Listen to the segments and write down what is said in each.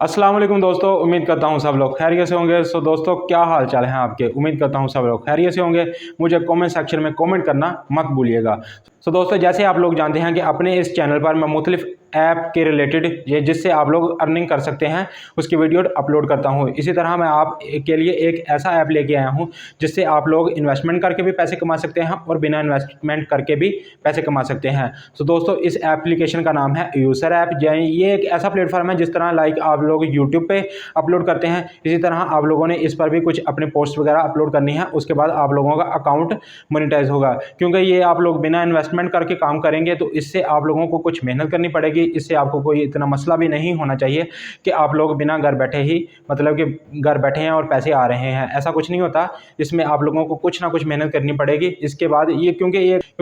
अस्सलाम वालेकुम दोस्तों, उम्मीद करता हूँ सब लोग खैरियत से होंगे। सो दोस्तों, क्या हाल चाल है आपके? उम्मीद करता हूँ सब लोग खैरियत से होंगे। मुझे कमेंट सेक्शन में कमेंट करना मत भूलिएगा। सो दोस्तों, जैसे आप लोग जानते हैं कि अपने इस चैनल पर मैं मुख्तलिफ ऐप के रिलेटेड ये जिससे आप लोग अर्निंग कर सकते हैं उसकी वीडियो अपलोड करता हूँ। इसी तरह मैं आप के लिए एक ऐसा ऐप लेके आया हूँ जिससे आप लोग इन्वेस्टमेंट करके भी पैसे कमा सकते हैं और बिना इन्वेस्टमेंट करके भी पैसे कमा सकते हैं। सो दोस्तों, इस एप्लीकेशन का नाम है यूसर ऐप। ये एक ऐसा प्लेटफॉर्म है जिस तरह लाइक आप लोग यूट्यूब पे अपलोड करते हैं, इसी तरह आप लोगों ने इस पर भी कुछ अपने पोस्ट वगैरह अपलोड करनी है। उसके बाद आप लोगों का अकाउंट मोनेटाइज होगा, क्योंकि ये आप लोग बिना इन्वेस्टमेंट करके काम करेंगे तो इससे आप लोगों को कुछ मेहनत करनी पड़ेगी। इससे आपको कोई इतना मसला भी नहीं होना चाहिए कि आप लोग बिना घर बैठे ही मतलब कि घर बैठे हैं और पैसे आ रहे हैं, ऐसा कुछ नहीं होता। इसमें आप लोगों को कुछ ना कुछ मेहनत करनी पड़ेगी। इसके बाद ये क्योंकि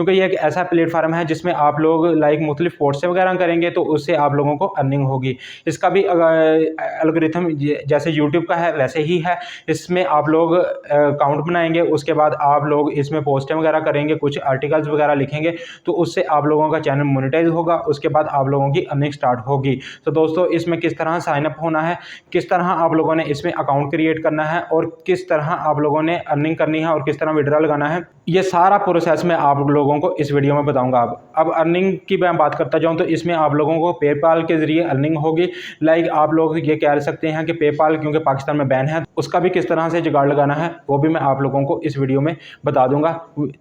ये एक ऐसा प्लेटफॉर्म है जिसमें आप लोग लाइक मुख्तलिफ पोस्ट वगैरह करेंगे तो उससे आप लोगों को अर्निंग होगी। इसका भी एल्गोरिथम जैसे यूट्यूब का है वैसे ही है। इसमें आप लोग अकाउंट बनाएंगे, उसके बाद आप लोग इसमें पोस्टें वगैरह करेंगे, कुछ आर्टिकल्स वगैरह लिखेंगे तो उससे आप लोगों का चैनल मोनेटाइज होगा। उसके बाद आप लोगों की अर्निंग स्टार्ट होगी। तो दोस्तों, इसमें किस तरह साइन अप होना है, किस तरह आप लोगों ने इसमें अकाउंट क्रिएट करना है और किस तरह आप लोगों ने अर्निंग करनी है और किस तरह विड्रॉ लगाना है, ये सारा प्रोसेस मैं आप लोगों को इस वीडियो में बताऊंगा। अब अर्निंग की मैं बात करता जाऊं तो इसमें आप लोगों को पेपाल के जरिए अर्निंग होगी। लाइक आप लोग ये कह सकते हैं कि पेपाल क्योंकि पाकिस्तान में बैन है, उसका भी किस तरह से जुगाड़ लगाना है वो भी मैं आप लोगों को इस वीडियो में बता दूंगा।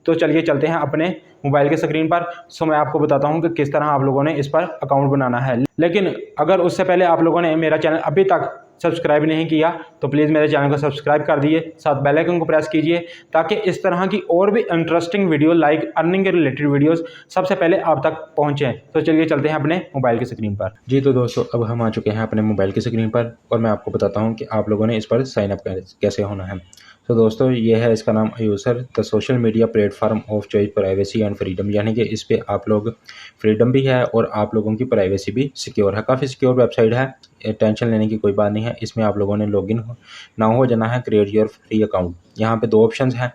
तो चलिए चलते हैं अपने मोबाइल के स्क्रीन पर। सो मैं आपको बताता हूं कि किस तरह आप लोगों ने इस पर अकाउंट बनाना है। लेकिन अगर उससे पहले आप लोगों ने मेरा चैनल अभी तक सब्सक्राइब नहीं किया तो प्लीज़ मेरे चैनल को सब्सक्राइब कर दिए, साथ बेल आइकन को प्रेस कीजिए ताकि इस तरह की और भी इंटरेस्टिंग वीडियो लाइक अर्निंग के रिलेटेड वीडियोस सबसे पहले आप तक पहुंचें। तो चलिए चलते हैं अपने मोबाइल की स्क्रीन पर। जी तो दोस्तों, अब हम आ चुके हैं अपने मोबाइल की स्क्रीन पर और मैं आपको बताता हूं कि आप लोगों ने इस पर साइन अप कैसे होना है। तो दोस्तों, ये है इसका नाम user the social media platform of choice privacy and freedom, यानी कि इस पे आप लोग फ्रीडम भी है और आप लोगों की प्राइवेसी भी सिक्योर है। काफ़ी सिक्योर वेबसाइट है, टेंशन लेने की कोई बात नहीं है। इसमें आप लोगों ने लॉगिन ना हो जाना है, क्रिएट योर फ्री अकाउंट। यहाँ पे दो ऑप्शंस हैं,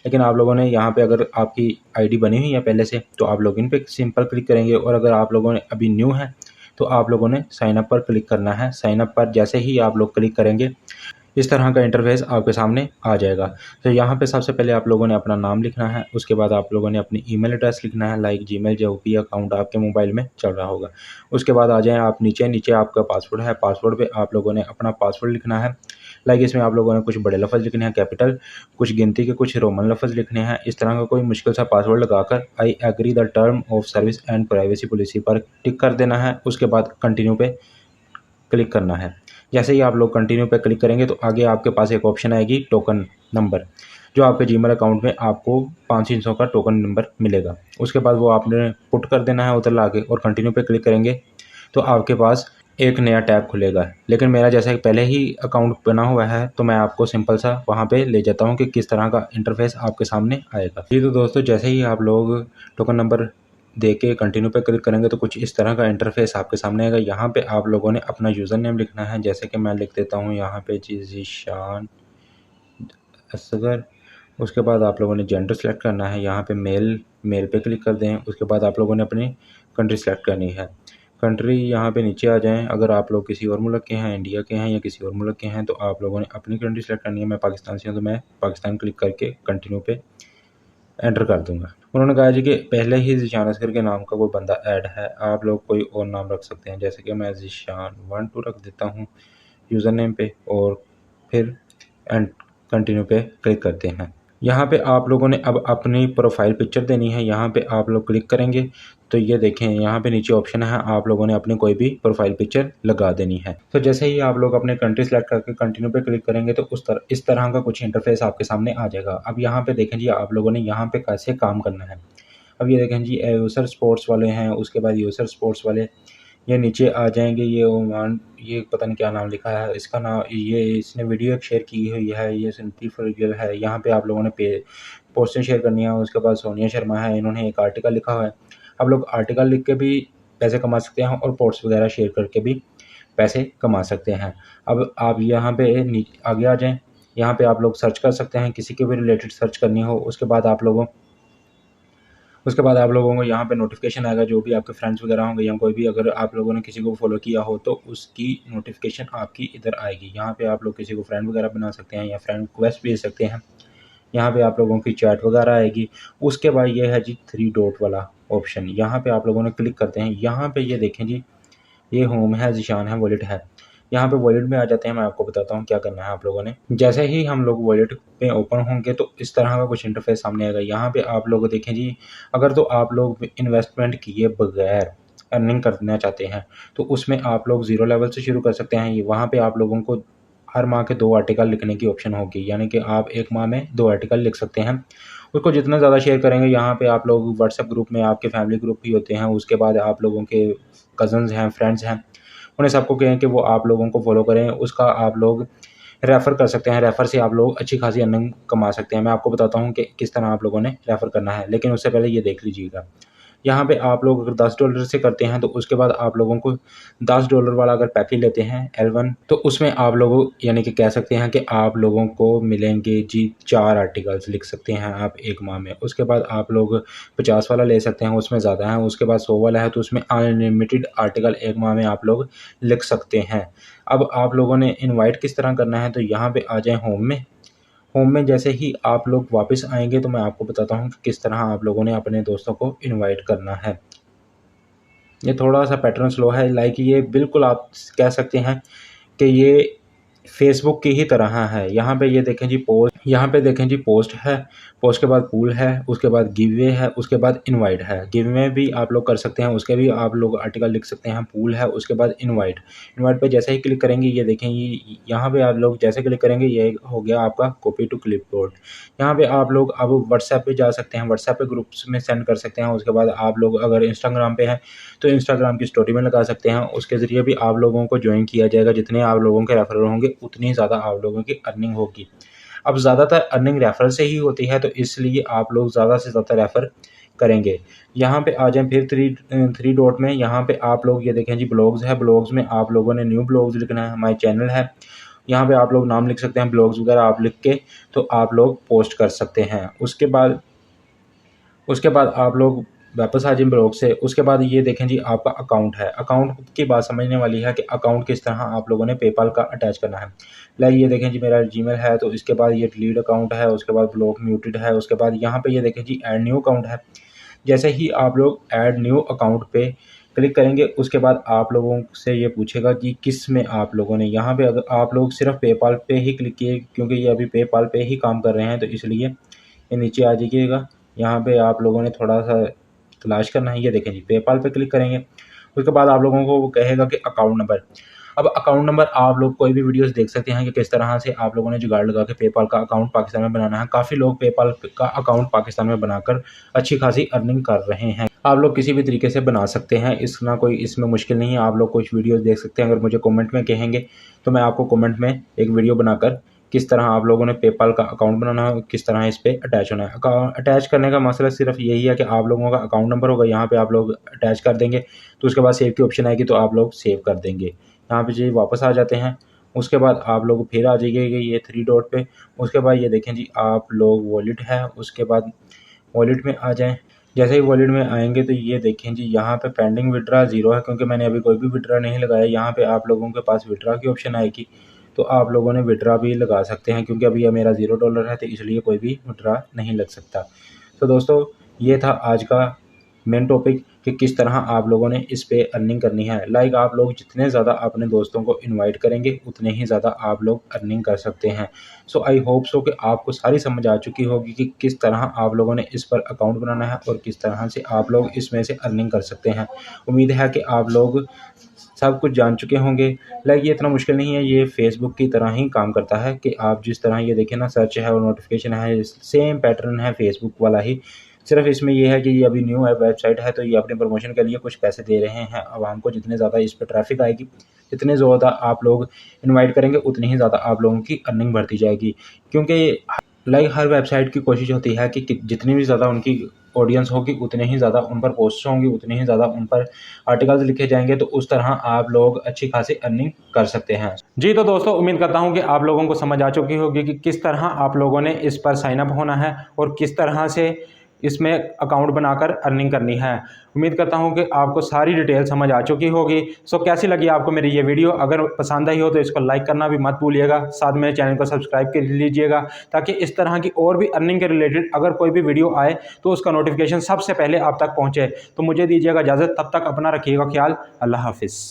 लेकिन आप लोगों ने यहाँ पे अगर आपकी आईडी बनी हुई है पहले से तो आप लॉगिन पे सिंपल क्लिक करेंगे, और अगर आप लोगों ने अभी न्यू है तो आप लोगों ने साइन अप पर क्लिक करना है। साइन अप पर जैसे ही आप लोग क्लिक करेंगे इस तरह का इंटरफेस आपके सामने आ जाएगा। तो यहाँ पे सबसे पहले आप लोगों ने अपना नाम लिखना है, उसके बाद आप लोगों ने अपनी ईमेल एड्रेस लिखना है, लाइक जीमेल जो भी अकाउंट आपके मोबाइल में चल रहा होगा। उसके बाद आ जाएं आप नीचे आपका पासवर्ड है, पासवर्ड पे आप लोगों ने अपना पासवर्ड लिखना है। लाइक इसमें आप लोगों ने कुछ बड़े लफ्ज़ लिखने हैं कैपिटल, कुछ गिनती के कुछ रोमन लफ्ज़ लिखने हैं। इस तरह का कोई मुश्किल सा पासवर्ड लगाकर I agree the term of service and privacy policy पर टिक कर देना है। उसके बाद कंटिन्यू पे क्लिक करना है। जैसे ही आप लोग कंटिन्यू पे क्लिक करेंगे तो आगे आपके पास एक ऑप्शन आएगी टोकन नंबर, जो आपके जीमेल अकाउंट में आपको 500 का टोकन नंबर मिलेगा। उसके बाद वो आपने पुट कर देना है उधर लाके, और कंटिन्यू पे क्लिक करेंगे तो आपके पास एक नया टैब खुलेगा। लेकिन मेरा जैसा कि पहले ही अकाउंट बना हुआ है तो मैं आपको सिंपल सा वहाँ पे ले जाता हूँ कि किस तरह का इंटरफेस आपके सामने आएगा। जी तो दोस्तों, जैसे ही आप लोग टोकन नंबर दे के कंटिन्यू पे क्लिक करेंगे तो कुछ इस तरह का इंटरफेस आपके सामने आएगा। यहाँ पे आप लोगों ने अपना यूज़र नेम लिखना है, जैसे कि मैं लिख देता हूँ यहाँ पे जीशान असगर। उसके बाद आप लोगों ने जेंडर सेलेक्ट करना है, यहाँ पे मेल पे क्लिक कर दें। उसके बाद आप लोगों ने अपनी कंट्री सेलेक्ट करनी है। कंट्री यहाँ पे नीचे आ जाएं। अगर आप लोग किसी और मुल्क के हैं, इंडिया के हैं या किसी और मुल्क के हैं, तो आप लोगों ने अपनी कंट्री सेलेक्ट करनी है। मैं पाकिस्तान से हूँ तो मैं पाकिस्तान क्लिक करके कंटिन्यू पे एंटर कर दूंगा। उन्होंने कहा जी कि पहले ही ज़ीशान असगर के नाम का कोई बंदा ऐड है, आप लोग कोई और नाम रख सकते हैं, जैसे कि मैं ज़ीशान 12 रख देता हूँ यूज़र नेम पे, और फिर एंड कंटिन्यू पे क्लिक करते हैं। यहाँ पे आप लोगों ने अब अपनी प्रोफाइल पिक्चर देनी है। यहाँ पे आप लोग क्लिक करेंगे तो ये देखें यहाँ पे नीचे ऑप्शन है, आप लोगों ने अपनी कोई भी प्रोफाइल पिक्चर लगा देनी है। तो जैसे ही आप लोग अपने कंट्री सेलेक्ट करके कंटिन्यू पे क्लिक करेंगे तो इस तरह का कुछ इंटरफेस आपके सामने आ जाएगा। अब यहाँ पे देखें जी, आप लोगों ने यहाँ पे कैसे काम करना है। अब ये देखें जी, यूसर स्पोर्ट्स वाले हैं, उसके बाद यूसर स्पोर्ट्स वाले ये नीचे आ जाएंगे। ये ओमान, ये पता नहीं क्या नाम लिखा है इसका नाम, ये इसने वीडियो शेयर की हुई है, ये सिंपली फॉर है। यहाँ पे आप लोगों ने पोस्टें शेयर करनी है। उसके बाद सोनिया शर्मा है, इन्होंने एक आर्टिकल लिखा हुआ है। आप लोग आर्टिकल लिख के भी पैसे कमा सकते हैं और पोस्ट वगैरह शेयर करके भी पैसे कमा सकते हैं। अब आप यहाँ पे आगे आ जाएँ। यहाँ पे आप लोग सर्च कर सकते हैं, किसी के भी रिलेटेड सर्च करनी हो। उसके बाद आप लोगों उसके बाद आप लोगों को यहाँ पे नोटिफिकेशन आएगा, जो भी आपके फ्रेंड्स वगैरह होंगे या कोई भी, अगर आप लोगों ने किसी को फॉलो किया हो तो उसकी नोटिफिकेशन आपकी इधर आएगी। यहाँ पे आप लोग किसी को फ्रेंड वगैरह बना सकते हैं या फ्रेंड रिक्वेस्ट भेज सकते हैं। यहाँ पे आप लोगों की चैट वगैरह आएगी। उसके बाद ये है जी 3 डॉट वाला ऑप्शन, यहाँ पे आप लोगों ने क्लिक करते हैं। यहाँ पे ये देखें जी, ये होम है, ज़ीशान है, वॉलेट है। यहाँ पे वॉलेट में आ जाते हैं। मैं आपको बताता हूँ क्या करना है आप लोगों ने। जैसे ही हम लोग वॉलेट पे ओपन होंगे तो इस तरह का कुछ इंटरफेस सामने आएगा। यहाँ पे आप लोग देखें जी, अगर तो आप लोग इन्वेस्टमेंट किए बगैर अर्निंग करना चाहते हैं तो उसमें आप लोग ज़ीरो लेवल से शुरू कर सकते हैं। वहाँ पे आप लोगों को हर माह के 2 आर्टिकल लिखने की ऑप्शन होगी, यानी कि आप एक माह में 2 आर्टिकल लिख सकते हैं। उसको जितना ज़्यादा शेयर करेंगे, यहाँ पे आप लोग व्हाट्सएप ग्रुप में, आपके फैमिली ग्रुप भी होते हैं, उसके बाद आप लोगों के कज़न्स हैं, फ्रेंड्स हैं, उन्हें सबको कहें कि वो आप लोगों को फॉलो करें। उसका आप लोग रेफ़र कर सकते हैं। रेफ़र से आप लोग अच्छी खासी अर्निंग कमा सकते हैं। मैं आपको बताता हूँ कि किस तरह आप लोगों ने रेफ़र करना है, लेकिन उससे पहले ये देख लीजिएगा। यहाँ पे आप लोग अगर $10 से करते हैं तो उसके बाद आप लोगों को $10 वाला अगर पैकेज लेते हैं L1, तो उसमें आप लोगों, यानी कि कह सकते हैं कि आप लोगों को मिलेंगे जी 4 आर्टिकल्स लिख सकते हैं आप एक माह में। उसके बाद आप लोग 50 वाला ले सकते हैं, उसमें ज़्यादा है। उसके बाद 100 वाला है तो उसमें अनलिमिटेड आर्टिकल एक माह में आप लोग लिख सकते हैं। अब आप लोगों ने इनवाइट किस तरह करना है, तो यहाँ पे आ जाएँ होम में। होम में जैसे ही आप लोग वापस आएँगे तो मैं आपको बताता हूँ कि किस तरह आप लोगों ने अपने दोस्तों को इनवाइट करना है। ये थोड़ा-सा पैटर्न स्लो है, लाइक ये बिल्कुल आप कह सकते हैं कि ये फ़ेसबुक की ही तरह है। यहाँ पे ये देखें जी पोस्ट, यहाँ पे देखें जी पोस्ट है, पोस्ट के बाद पूल है, उसके बाद गिवअवे है, उसके बाद इनवाइट है। गिवअवे भी आप लोग कर सकते हैं, उसके भी आप लोग आर्टिकल लिख सकते हैं। पूल है, उसके बाद इनवाइट। इनवाइट पे जैसे ही क्लिक करेंगे, ये देखें ये यहाँ पे आप लोग जैसे क्लिक करेंगे ये हो गया आपका कॉपी टू क्लिपबोर्ड। यहाँ पे आप लोग अब व्हाट्सएप पे जा सकते हैं, व्हाट्सएप पे ग्रुप्स में सेंड कर सकते हैं। उसके बाद आप लोग अगर इंस्टाग्राम पे हैं तो इंस्टाग्राम की स्टोरी में लगा सकते हैं। उसके ज़रिए भी आप लोगों को जॉइन किया जाएगा। जितने आप लोगों के रेफरल होंगे उतनी ज़्यादा आप लोगों की अर्निंग होगी। अब ज़्यादातर अर्निंग रेफरल से ही होती है, तो इसलिए आप लोग ज़्यादा से ज़्यादा रेफ़र करेंगे। यहाँ पे आ जाएँ फिर थ्री डॉट में, यहाँ पे आप लोग ये देखें जी ब्लॉग्स है। ब्लॉग्स में आप लोगों ने न्यू ब्लॉग्स लिखना है। माय चैनल है, यहाँ पे आप लोग नाम लिख सकते हैं, ब्लॉग्स वगैरह आप लिख के तो आप लोग पोस्ट कर सकते हैं। उसके बाद आप लोग वापस आ जाएँ ब्लॉग से। उसके बाद ये देखें जी आपका अकाउंट है। अकाउंट की बात समझने वाली है कि अकाउंट किस तरह आप लोगों ने पेपाल का अटैच करना है। लाइक ये देखें जी मेरा जीमेल है, तो इसके बाद ये डिलीट अकाउंट है, उसके बाद ब्लॉक म्यूटेड है। उसके बाद यहाँ पे ये देखें जी ऐड न्यू अकाउंट है। जैसे ही आप लोग ऐड न्यू अकाउंट पे क्लिक करेंगे, उसके बाद आप लोगों से ये पूछेगा कि किस में आप लोगों ने, यहाँ पे अगर आप लोग सिर्फ पेपाल पे ही क्लिक किए, क्योंकि ये अभी पेपाल पे ही काम कर रहे हैं, तो इसलिए ये नीचे आ जाइएगा। यहाँ पे आप लोगों ने थोड़ा-सा तलाश करना है। ये देखें जी पेपाल पे क्लिक करेंगे, उसके बाद आप लोगों को वो कहेगा कि अकाउंट नंबर। अब अकाउंट नंबर आप लोग कोई भी वीडियोस देख सकते हैं कि किस तरह से आप लोगों ने जुगाड़ लगा के पेपाल का अकाउंट पाकिस्तान में बनाना है। काफ़ी लोग पेपाल का अकाउंट पाकिस्तान में बनाकर अच्छी खासी अर्निंग कर रहे हैं। आप लोग किसी भी तरीके से बना सकते हैं, कोई इसमें मुश्किल नहीं है। आप लोग कुछ वीडियोस देख सकते हैं। अगर मुझे कमेंट में कहेंगे तो मैं आपको कमेंट में एक वीडियो बनाकर किस तरह आप लोगों ने पेपाल का अकाउंट बनाना है, किस तरह इस पे अटैच होना है। अटैच करने का मसला सिर्फ यही है कि आप लोगों का अकाउंट नंबर होगा, यहाँ पे आप लोग अटैच कर देंगे, तो उसके बाद सेव की ऑप्शन आएगी तो आप लोग सेव कर देंगे। यहाँ पे जी वापस आ जाते हैं। उसके बाद आप लोग फिर आ जाइए ये 3 डॉट पे। उसके बाद ये देखें जी आप लोग वॉलेट है, उसके बाद वॉलेट में आ जाएँ। जैसे ही वॉलेट में आएँगे तो ये देखें जी यहाँ पे पेंडिंग विथड्रॉ 0 है, क्योंकि मैंने अभी कोई भी विथड्रॉ नहीं लगाया। यहाँ पे आप लोगों के पास विथड्रॉ की ऑप्शन आएगी, तो आप लोगों ने विथड्रॉ भी लगा सकते हैं, क्योंकि अभी ये मेरा $0 है तो इसलिए कोई भी विथड्रॉ नहीं लग सकता। तो दोस्तों ये था आज का मेन टॉपिक कि किस तरह आप लोगों ने इस पे अर्निंग करनी है। लाइक आप लोग जितने ज़्यादा अपने दोस्तों को इनवाइट करेंगे उतने ही ज़्यादा आप लोग अर्निंग कर सकते हैं। सो आई होप सो कि आपको सारी समझ आ चुकी होगी कि किस तरह आप लोगों ने इस पर अकाउंट बनाना है और किस तरह से आप लोग इसमें से अर्निंग कर सकते हैं। उम्मीद है कि आप लोग सब कुछ जान चुके होंगे। लाइक ये इतना मुश्किल नहीं है, ये फ़ेसबुक की तरह ही काम करता है कि आप जिस तरह ये देखें ना, सर्च है और नोटिफिकेशन है, सेम पैटर्न है फ़ेसबुक वाला ही। सिर्फ इसमें ये है कि ये अभी न्यू है वेबसाइट है, तो ये अपने प्रमोशन के लिए कुछ पैसे दे रहे हैं आवाम को। जितने ज़्यादा इस पर ट्रैफिक आएगी, जितने ज़्यादा आप लोग इनवाइट करेंगे, उतनी ही ज़्यादा आप लोगों की अर्निंग बढ़ती जाएगी। क्योंकि लाइक हर वेबसाइट की कोशिश होती है कि जितनी भी ज़्यादा उनकी ऑडियंस होगी उतने ही ज़्यादा उन पर पोस्ट होंगी, उतने ही ज़्यादा उन पर आर्टिकल्स लिखे जाएंगे, तो उस तरह आप लोग अच्छी खासी अर्निंग कर सकते हैं। जी तो दोस्तों उम्मीद करता हूँ कि आप लोगों को समझ आ चुकी होगी कि किस तरह आप लोगों ने इस पर साइन अप होना है और किस तरह से इसमें अकाउंट बनाकर अर्निंग करनी है। उम्मीद करता हूं कि आपको सारी डिटेल समझ आ चुकी होगी। सो कैसी लगी आपको मेरी ये वीडियो? अगर पसंद आई हो तो इसको लाइक करना भी मत भूलिएगा, साथ में चैनल को सब्सक्राइब कर लीजिएगा, ताकि इस तरह की और भी अर्निंग के रिलेटेड अगर कोई भी वीडियो आए तो उसका नोटिफिकेशन सबसे पहले आप तक पहुँचे। तो मुझे दीजिएगा इजाज़त, तब तक अपना रखिएगा ख्याल। अल्लाह हाफिज़।